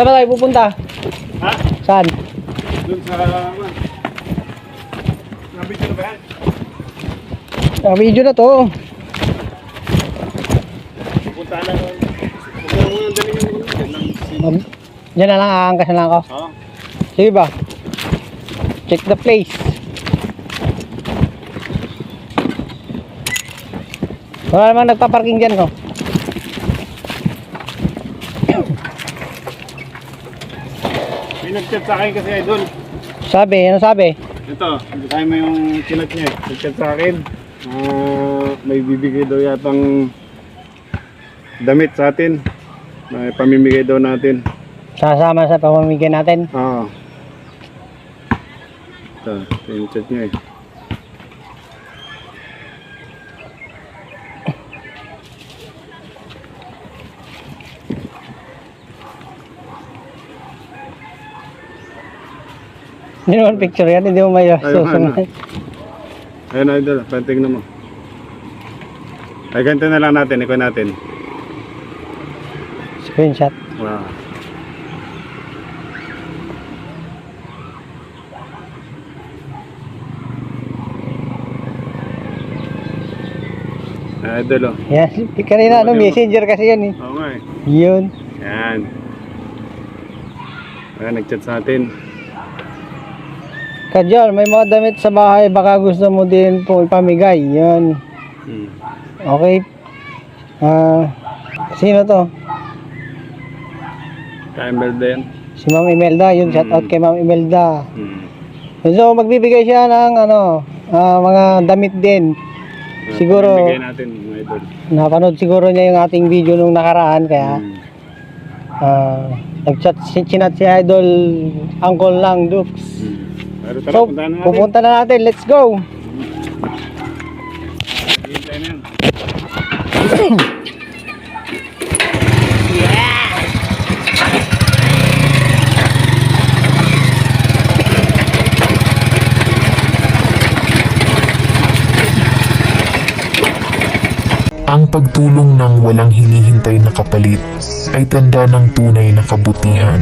Saan ba tayo pupunta? Ha? Saan? Doon sa... Nabito na ba yan? Video na to. Pupunta na doon. Huwag mo nang daling yung... Diyan na lang, aangkas na lang ako. Oo. Sige ba? Check the place. Wala namang nagpa-parking dyan ko. May nag-chat sa akin kasi idol. Sabi, ano sabi? Ito, kaya mo yung chinat niya. Nag-chat sa akin. May bibigay daw yatang damit sa atin. May pamimigay daw natin. Sasama sa pamamigay natin. Oo. Ito yung chat niya eh. Hindi naman picture yan, hindi mo may susunod. Ayun idol, tingnan mo. Ay ganito na lang natin, ikaw natin. Screenshot. Wow. Idol oh. Yan, kanina ano, messenger kasi yan eh. Oo nga eh. Yun. Yan. Ayan, nag-chat sa atin. Kajol, may mga damit sa bahay, baka gusto mo din po ipamigay. Yan. Okay. Sino to? Ka-Imelda yan. Si Ma'am Imelda. Yun, shout out kay Ma'am Imelda. Hmm. So, magbibigay siya ng ano, mga damit din. Siguro, Bigay natin mga idol. napanood siguro niya yung ating video nung nakaraan, kaya nag-chat, chinat si Idol Uncle Lang Dukes. Pero tara, So, puntahan na natin. pupunta na natin. Let's go! Hintay na yan. Ang pagtulong ng walang hinihintay na kapalit ay tanda ng tunay na kabutihan.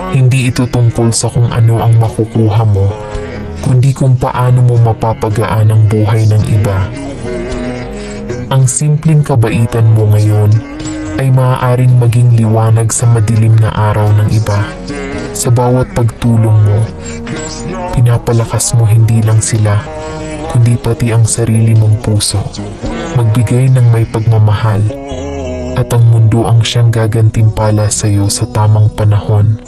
Hindi ito tungkol sa kung ano ang makukuha mo, kundi kung paano mo mapapagaan ang buhay ng iba. Ang simpleng kabaitan mo ngayon ay maaaring maging liwanag sa madilim na araw ng iba. Sa bawat pagtulong mo, pinapalakas mo hindi lang sila, kundi pati ang sarili mong puso. Magbigay ng may pagmamahal at ang mundo ang siyang gagantimpala sa iyo sa tamang panahon.